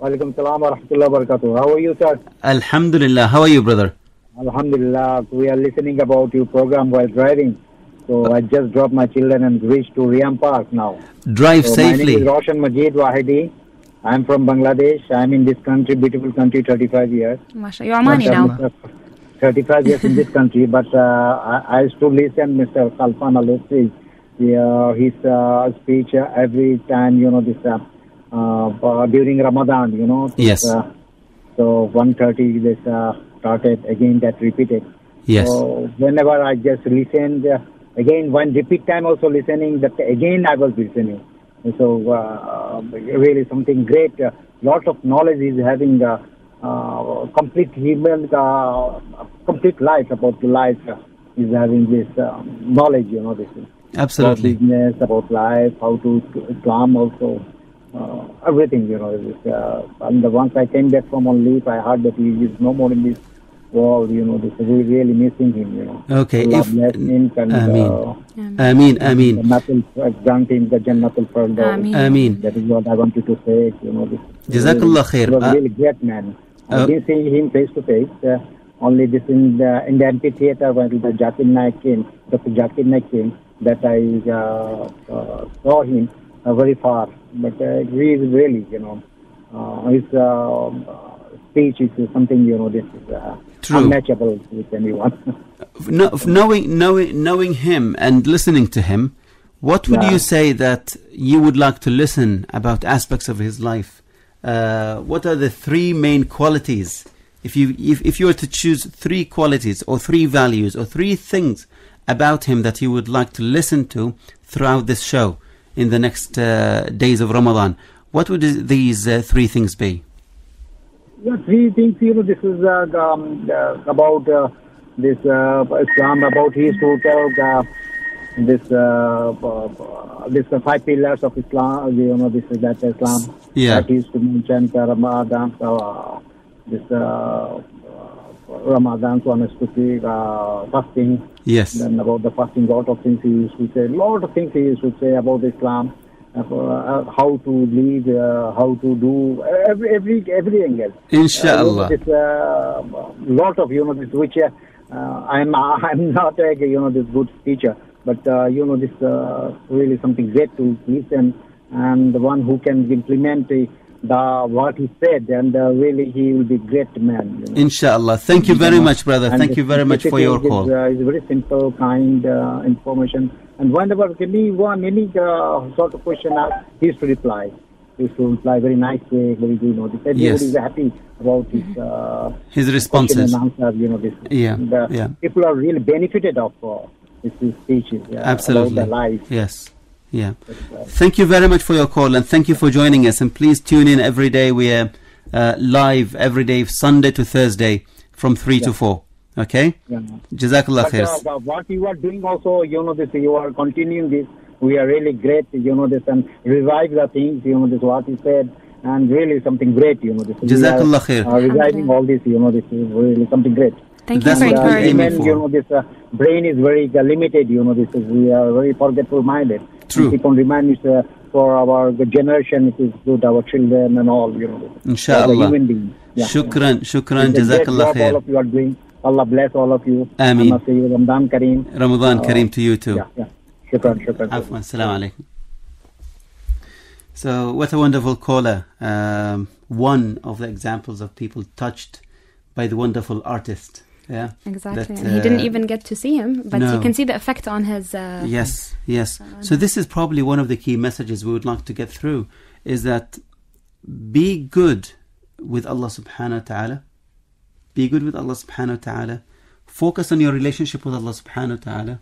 Walaikum salam wa rahmatullahi wa barakatuh. How are you, sir? Alhamdulillah. How are you, brother? Alhamdulillah. We are listening about your program while driving. So I just dropped my children and reached to Riyam Park now. Drive So safely. my name is Roshan Majid Wahidi. I'm from Bangladesh. I'm in this country, beautiful country, 35 years. Mashallah. You're Omani now. 35 years in this country, but I used to listen Mr. Khalfan Alessi, his speech every time, during Ramadan, Yes. So 1:30 this started, again that repeated. Yes. So whenever I just listened, again one repeat time also listening, that again I was listening. So really something great. Lot of knowledge is having complete human, complete life about life is having this knowledge. This is Absolutely. about business, about life, how to Islam also. Everything, and once I came back from on leave, I heard that he is no more in this world, this is really missing him, Okay. Allah If bless him and Ameen. Ameen. grant him the Jannatul Firdaus. Ameen. That is what I wanted to say, this. Jazakallah khair. He was a really great man. I didn't see him face to face, only this in the amphitheater when the Zakir Naik came, Dr. Zakir Naik came, that I saw him very far. But he is really, his speech is something, this is True. unmatchable with anyone. Knowing him and listening to him, what would you say that you would like to listen about aspects of his life? What are the three main qualities? If you were to choose three qualities or three values or three things about him that you would like to listen to throughout this show in the next days of Ramadan, what would these three things be? Yeah, three things, this is about this Islam, about he used to tell this 5 pillars of Islam, this is that Islam. Yeah. That he used to mention Ramadan, this Ramadan, so honestly, fasting. Yes. Then about the fasting, lot of things he used to say. Lot of things he used to say about Islam, how to live, how to do every angle. Inshallah. This lot of this which I'm not this good speaker, but this really something great to listen, and the one who can implement what he said, and really he will be great man. Inshallah. Thank you very much, brother. And thank you very much for your call. It's very simple, kind information. And whenever any sort of question asked, he used to reply. He used to reply very nice way, very good. Everybody is happy about his responses. And answer, this. Yeah. People are really benefited of his speeches. Absolutely. About their life. Yes. Yeah. Thank you very much for your call, and thank you for joining us. And please tune in every day. We are live every day, Sunday to Thursday, from 3 to 4. Okay? Yeah. Jazakallah khair. What you are doing also, this, you are continuing this. We are really great, this, and revive the things, this, what he said, and really something great, this. Jazakallah khair. Reviving all this, this is really something great. Thank you for encouraging. This brain is very limited, this is, we are very forgetful-minded. True. Keep on reminding for our generation, it is good, our children and all, Inshallah. Human beings. Yeah. Shukran, Jazakallah khair. All of you are doing. Allah bless all of you. Ameen. Ramadan Kareem. Ramadan Kareem to you too. Yeah. Shukran. Afwan. Assalamu alaikum. So, what a wonderful caller. One of the examples of people touched by the wonderful artist. Yeah, exactly. And he didn't even get to see him, but you can see the effect on his. Yes. So this is probably one of the key messages we would like to get through: is that be good with Allah Subhanahu wa Taala. Be good with Allah Subhanahu wa Taala. Focus on your relationship with Allah Subhanahu wa Taala.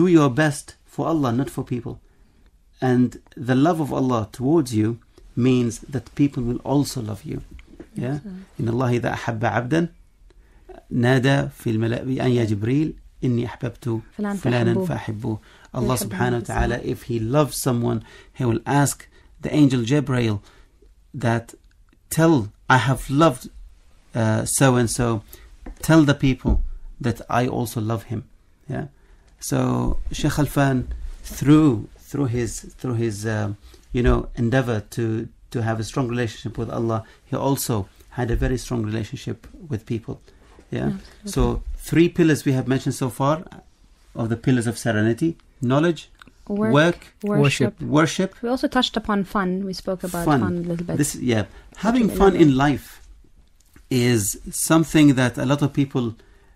Do your best for Allah, not for people. And the love of Allah towards you means that people will also love you. Yeah. In Allah إذا أحب عبدا نادى في الملأ بأن يا جبريل إني أحببت فلانا فأحبه. Allah subhanahu wa ta'ala, if he loves someone, he will ask the angel Jibreel that I have loved so and so, tell the people that I also love him. Yeah. So Sheikh Khalfan, through his endeavor to have a strong relationship with Allah, he also had a very strong relationship with people. Yeah. So 3 pillars we have mentioned so far: of the pillars of serenity: knowledge, worship. worship. We also touched upon fun. We spoke about fun a little bit. Having fun in life is something that a lot of people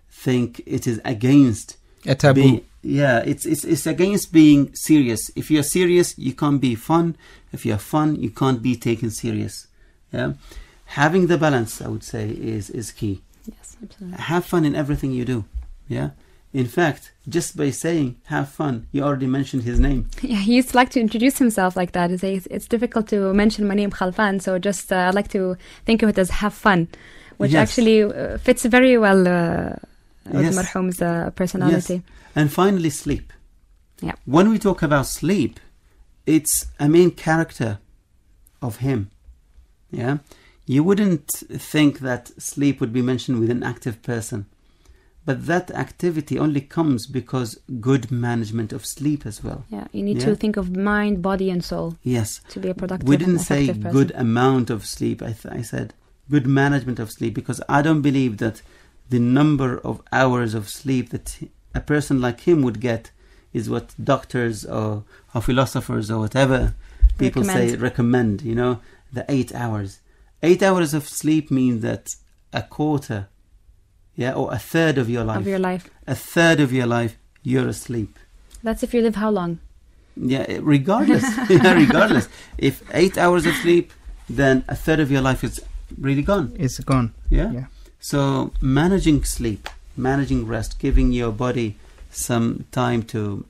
think it is against. A taboo. It's against being serious. If you're serious, you can't be fun. If you're fun, you can't be taken serious. Yeah, having the balance, I would say, is key. Yes, absolutely. Have fun in everything you do. Yeah. In fact, just by saying have fun, you already mentioned his name. Yeah, he used to like to introduce himself like that. It's difficult to mention my name Khalfan, so just I like to think of it as have fun, which actually fits very well with Marhum's personality. Yes. And finally, sleep. Yeah. When we talk about sleep, it's a main character of him. Yeah. You wouldn't think that sleep would be mentioned with an active person. But that activity only comes because good management of sleep as well. Yeah, you need to think of mind, body and soul. Yes. To be a productive We didn't and say effective person. good amount of sleep. I said good management of sleep, because I don't believe that the number of hours of sleep that a person like him would get is what doctors or philosophers or whatever people recommend, the 8 hours. 8 hours of sleep means that a quarter, or a third of your life. A third of your life, you're asleep. That's if you live how long? Yeah, regardless. Regardless. If 8 hours of sleep, then a third of your life is really gone. It's gone. Yeah. So managing sleep, managing rest, giving your body some time to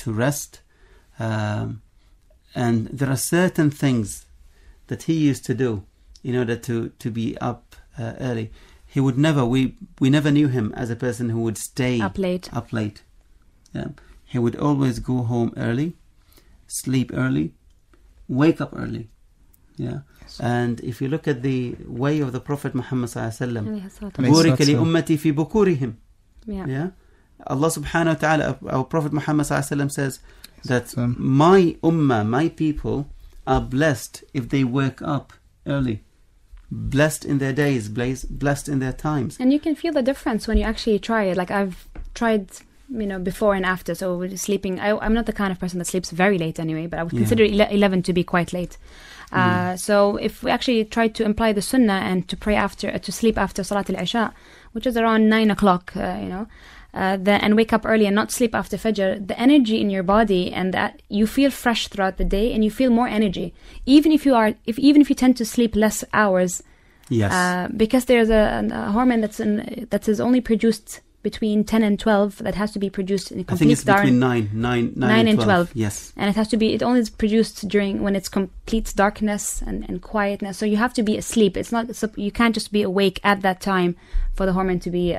rest. And there are certain things that he used to do in order to be up early. He would never, we never knew him as a person who would stay up late. Yeah. He would always go home early, sleep early, wake up early. Yeah. Yes. And if you look at the way of the Prophet Muhammad sallallahu alaihi wasallam, بُورِكَ لِأُمَّتِي فِي بُكُورِهِمْ. Yeah. Allah subhanahu wa ta'ala, our Prophet Muhammad sallallahu alaihi wasallam says that my ummah, my people are blessed if they wake up early. Blessed in their days, blessed in their times. And you can feel the difference when you actually try it. Like I've tried, before and after. So sleeping, I'm not the kind of person that sleeps very late anyway, but I would consider 11 to be quite late. So if we actually try to imply the sunnah and to sleep after Salat al-Isha, which is around 9 o'clock, and wake up early and not sleep after Fajr, the energy in your body and that you feel fresh throughout the day and you feel more energy, even if you tend to sleep less hours. Yes. Because there's a hormone that is only produced between 10 and 12 that has to be produced in complete I think it's between 9 and 12. Yes. And it only is produced when it's complete darkness and quietness. So you have to be asleep. You can't just be awake at that time for the hormone to be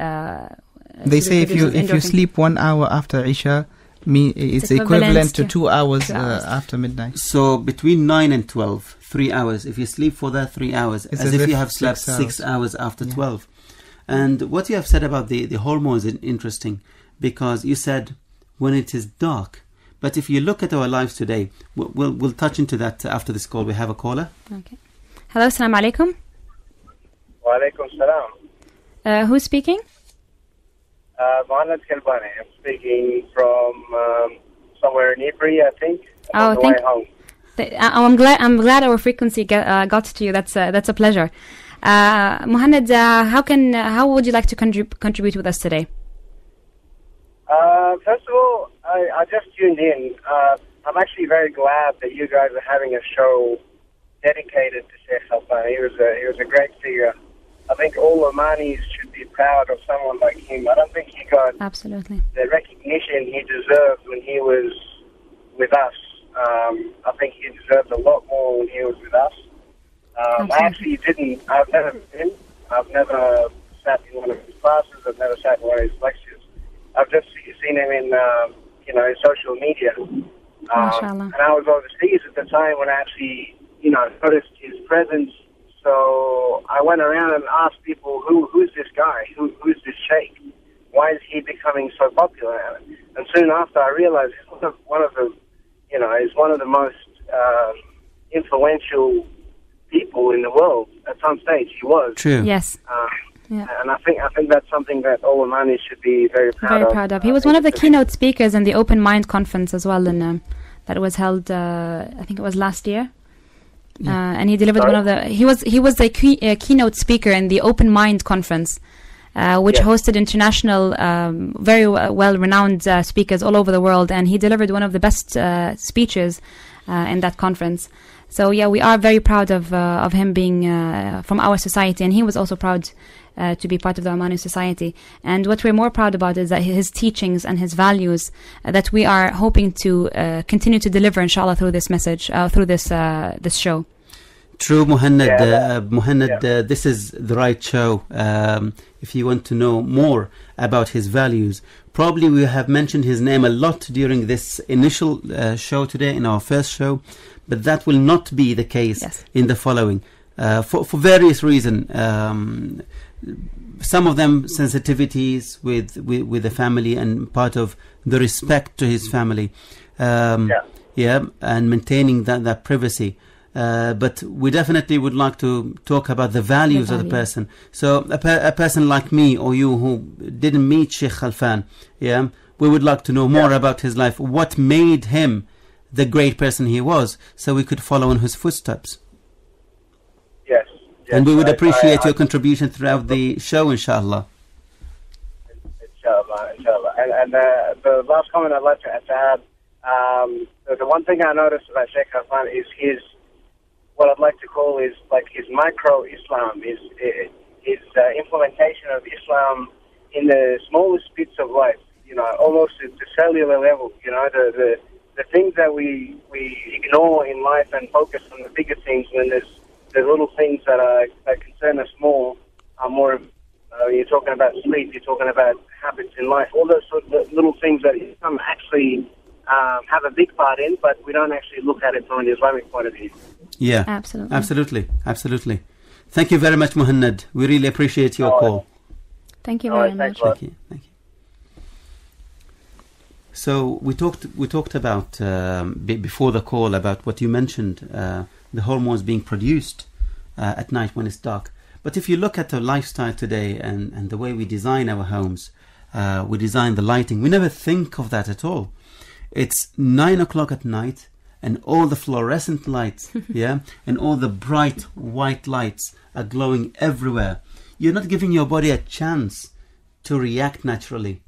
they say if you sleep 1 hour after Isha, it's equivalent to 2 hours after midnight. So between 9 and 12, 3 hours. If you sleep for that 3 hours, it's as if you have slept 6 hours after 12. And what you have said about the hormones is interesting, because you said when it is dark. But if you look at our lives today, we'll touch into that after this call. We have a caller. Okay. Hello, assalamu alaikum. Wa alaikum salam. Who's speaking? Mohammed Kalbani. I'm speaking from somewhere in Ibri, I think. Oh, way home. I'm glad our frequency got to you. That's a pleasure. Mohammed, how would you like to contribute with us today? First of all, I just tuned in. I'm actually very glad that you guys are having a show dedicated to Sheikh Khalfan. He was a great figure. I think all Omanis should be proud of someone like him. I don't think he got absolutely the recognition he deserved when he was with us. I think he deserved a lot more when he was with us. I actually didn't. I've never been. I've never sat in one of his classes. I've never sat in one of his lectures. I've just seen him in, in social media. And I was overseas at the time when I actually, noticed his presence. So I went around and asked people, who's this guy? Who's this sheikh? Why is he becoming so popular? And soon after, I realized he's one of the most influential people in the world. At some stage, he was. True. Yes. And I think that's something that all Omanis should be very proud of. He was one of the keynote speakers in the Open Mind conference as well, that was held, I think it was last year. And he delivered he was the keynote speaker in the Open Mind conference, which hosted international, very well-renowned speakers all over the world, and he delivered one of the best speeches in that conference. So we are very proud of him being from our society, and he was also proud to be part of the Omani society. And what we're more proud about is that his teachings and his values that we are hoping to continue to deliver, inshallah, through this message, through this show. True, Muhannad. This is the right show. If you want to know more about his values, probably we have mentioned his name a lot during this initial show today, in our first show, but that will not be the case in the following, for various reasons. Some of them sensitivities with the family and part of the respect to his family, and maintaining that privacy. But we definitely would like to talk about the values of the person. So a person like me or you who didn't meet Sheikh Khalfan, we would like to know more about his life. What made him the great person he was, so we could follow in his footsteps. Yes. And we would appreciate your contribution throughout the show, inshallah. Inshallah. And the last comment I'd like to add, the one thing I noticed about Sheikh Khalfan is his, what I'd like to call is like his micro-Islam, his implementation of Islam in the smallest bits of life, almost at the cellular level, the things that we ignore in life and focus on the bigger things when there's little things that concern us more, are more, you're talking about sleep, you're talking about habits in life, all those sort of little things that Islam actually have a big part in, but we don't actually look at it from an Islamic point of view. Yeah, absolutely. Thank you very much, Muhannad. We really appreciate your call. Thank you very much. Thank you. So we talked about before the call about what you mentioned, the hormones being produced at night when it's dark. But if you look at the lifestyle today and the way we design our homes, we design the lighting, we never think of that at all. It's 9 o'clock at night, and all the fluorescent lights, and all the bright white lights are glowing everywhere. You're not giving your body a chance to react naturally.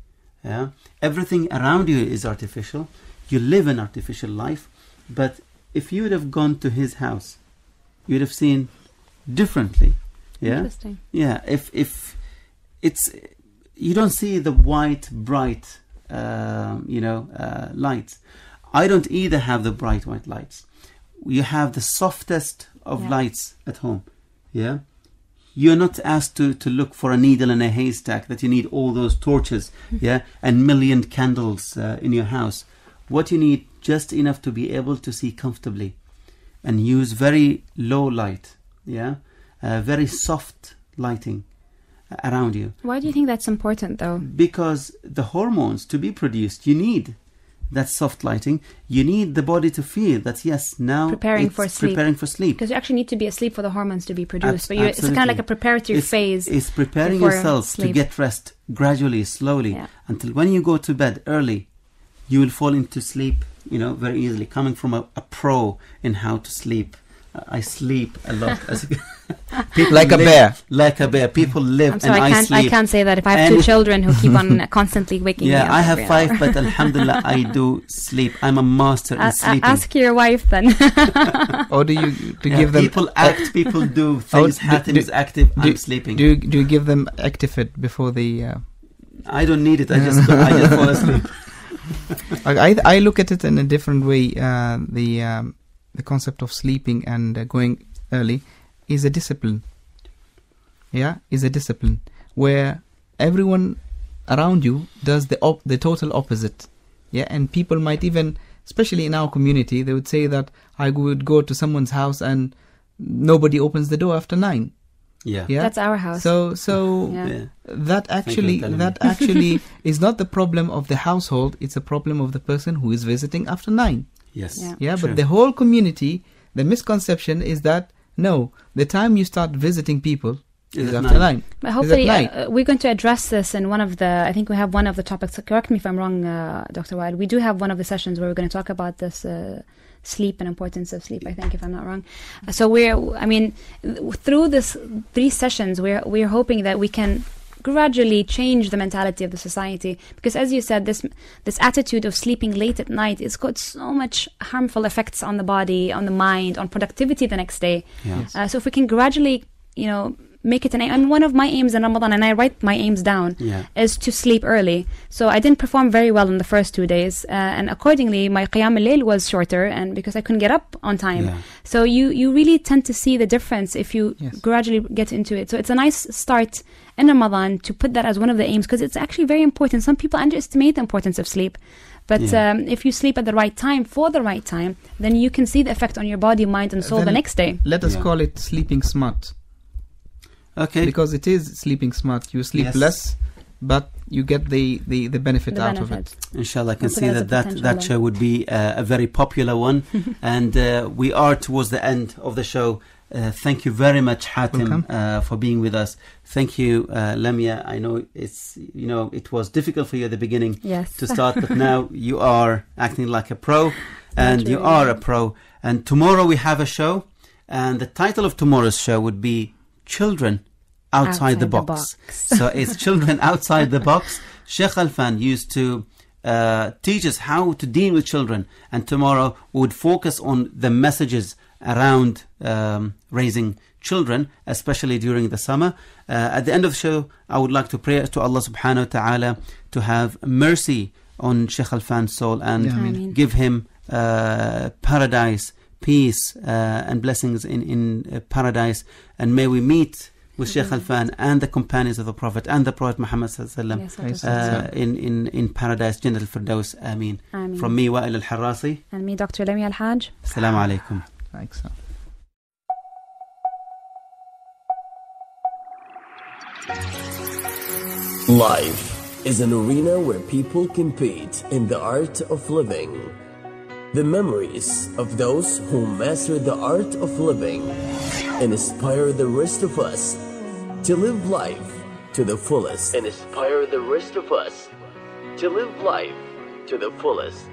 Everything around you is artificial. You live an artificial life. But if you would have gone to his house, you would have seen differently. Interesting. If it's, you don't see the white bright lights. I don't either have the bright white lights. You have the softest of lights at home. You're not asked to look for a needle in a haystack, that you need all those torches, and million candles in your house. What you need, just enough to be able to see comfortably, and use very low light, very soft lighting around you. Why do you think that's important, though? Because the hormones to be produced, you need that soft lighting. You need the body to feel that now preparing for sleep. Because you actually need to be asleep for the hormones to be produced. But it's kind of like a preparatory phase. It's preparing yourself to get rest gradually, slowly, until when you go to bed early, you will fall into sleep, very easily. Coming from a pro in how to sleep. I sleep a lot. People like a bear. Like a bear. People live and I sleep. I can't say that if I have two children who keep on constantly waking me up. I have 5, but alhamdulillah, I do sleep. I'm a master in sleeping. Ask your wife then. Or do you give them... People act, people do things. Hatim is active, I'm sleeping. Do you give them Actifed before the... I don't need it. I just fall asleep. I look at it in a different way. The concept of sleeping and going early is a discipline. Is a discipline where everyone around you does the total opposite. And people might even, especially in our community, they would say that I would go to someone's house and nobody opens the door after 9. That's our house. So that actually is not the problem of the household. It's a problem of the person who is visiting after 9. Yes. But the whole community, the misconception is that no, the time you start visiting people, is after 9. But hopefully, Is at we're going to address this in one of the. I think we have one of the topics. Correct me if I'm wrong, Dr. Wild. We do have one of the sessions where we're going to talk about this sleep and importance of sleep. I think, if I'm not wrong. So through this 3 sessions, we're hoping that we can gradually change the mentality of the society, because as you said, this attitude of sleeping late at night, it's got so much harmful effects on the body, on the mind, on productivity the next day. Yes. So if we can gradually, make it an aim. And one of my aims in Ramadan, and I write my aims down, is to sleep early. So I didn't perform very well in the first 2 days, and accordingly my Qiyam al-Layl was shorter, and because I couldn't get up on time. So you really tend to see the difference if you gradually get into it. So it's a nice start in Ramadan to put that as one of the aims, because it's actually very important. Some people underestimate the importance of sleep. But if you sleep at the right time, for the right time, then you can see the effect on your body, mind and soul the next day. Let us call it sleeping smart. Okay. Because it is sleeping smart. You sleep less, but you get the benefit out of it. Inshallah, I can see that show would be a very popular one. And we are towards the end of the show. Thank you very much, Hatim, for being with us. Thank you, Lamia. I know it was difficult for you at the beginning to start, but now you are acting like a pro, and you are a pro. And tomorrow we have a show, and the title of tomorrow's show would be Children Outside the Box. So it's Children Outside the Box. Sheikh Alfan used to teach us how to deal with children, and tomorrow we would focus on the messages around raising children, especially during the summer. At the end of the show, I would like to pray to Allah subhanahu wa ta'ala to have mercy on Sheikh Alfan's soul and give him paradise, peace and blessings in paradise. And may we meet with Sheikh Alfan and the companions of the Prophet and the Prophet Muhammad sallallahu alaihi wasallam in paradise, Jannat al-Firdaus. Ameen. From me, Wa'il al-Harrasi. And me, Dr. Lamia al-Hajj. Assalamu alaikum. Thanks. Life is an arena where people compete in the art of living. The memories of those who master the art of living inspire the rest of us to live life to the fullest. Inspire the rest of us to live life to the fullest.